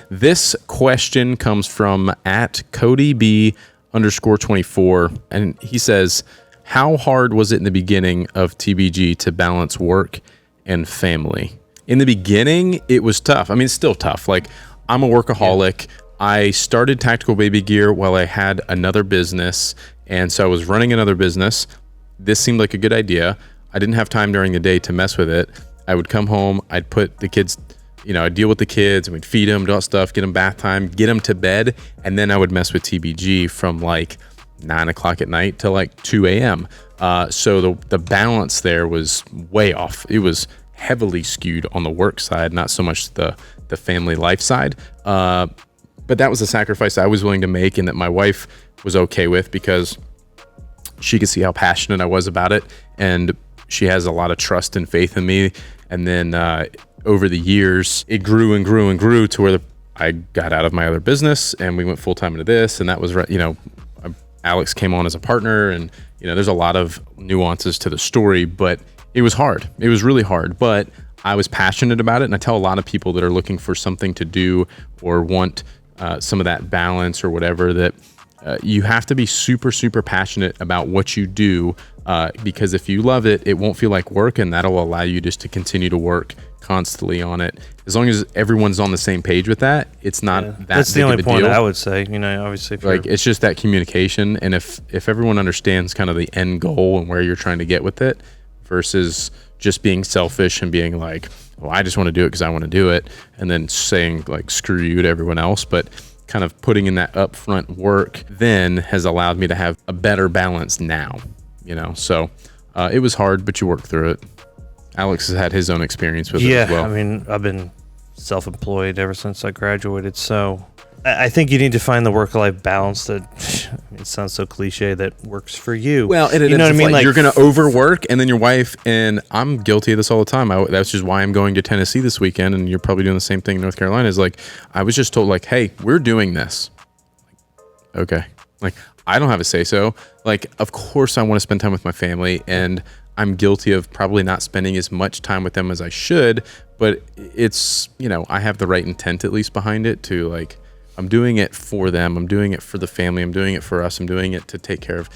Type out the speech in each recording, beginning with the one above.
This question comes from @CodyB_24. And he says, how hard was it in the beginning of TBG to balance work and family? In the beginning, it was tough. I mean, it's still tough. Like, I'm a workaholic. Yeah. I started Tactical Baby Gear while I had another business. And so I was running another business. This seemed like a good idea. I didn't have time during the day to mess with it. I would come home, I'd put the kids, I'd deal with the kids, and we'd feed them, do all stuff, get them bath time, get them to bed, and then I would mess with TBG from like 9 o'clock at night till like 2 a.m. So the balance there was way off. It was heavily skewed on the work side, not so much the family life side. But that was a sacrifice I was willing to make, and that my wife was okay with, because she could see how passionate I was about it, and she has a lot of trust and faith in me. And then over the years, it grew and grew and grew to where I got out of my other business and we went full time into this. And that was, Alex came on as a partner, and there's a lot of nuances to the story, but it was hard. It was really hard, but I was passionate about it. And I tell a lot of people that are looking for something to do or want some of that balance or whatever, that you have to be super, super passionate about what you do, because if you love it, it won't feel like work, and that'll allow you just to continue to work constantly on it. As long as everyone's on the same page with that, it's not that that's big the only of a point deal. I would say, obviously. Like, it's just that communication, and if everyone understands kind of the end goal and where you're trying to get with it, versus just being selfish and being like, well, I just want to do it because I want to do it, and then saying like, screw you to everyone else. But kind of putting in that upfront work then has allowed me to have a better balance now, so it was hard, but you work through it. Alex has had his own experience with it as well. I mean, I've been self-employed ever since I graduated, so I think you need to find the work-life balance that, it sounds so cliche, that works for you. Well, and you know what I mean? Like, you're going to overwork, and then your wife, and I'm guilty of this all the time. That's just why I'm going to Tennessee this weekend, and you're probably doing the same thing in North Carolina. Is like, I was just told, like, hey, we're doing this. Okay. Like, I don't have a say-so. Like, of course I want to spend time with my family, and I'm guilty of probably not spending as much time with them as I should, but it's, I have the right intent at least behind it to, like, I'm doing it for them. I'm doing it for the family. I'm doing it for us. I'm doing it to take care of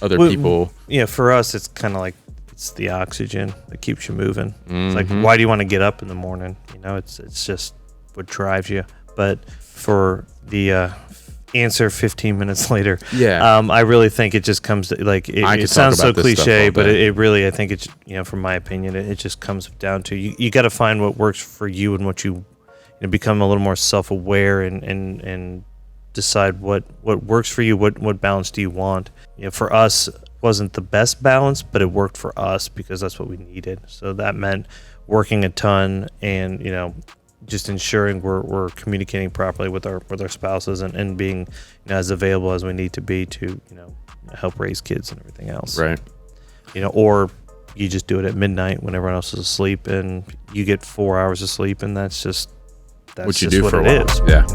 other people. Yeah, for us, it's kind of like, it's the oxygen that keeps you moving. Mm-hmm. It's like, why do you want to get up in the morning? It's just what drives you. But for the answer 15 minutes later, I really think it just comes to, like, it sounds so cliche, but it really, I think it's, from my opinion, it just comes down to, you got to find what works for you and what you become a little more self-aware and decide what works for you. What balance do you want? For us, it wasn't the best balance, but it worked for us because that's what we needed. So that meant working a ton and, just ensuring we're communicating properly with our spouses and being as available as we need to be to, help raise kids and everything else. Right. Or you just do it at midnight when everyone else is asleep and you get 4 hours of sleep, and that's what you do for a while. Yeah.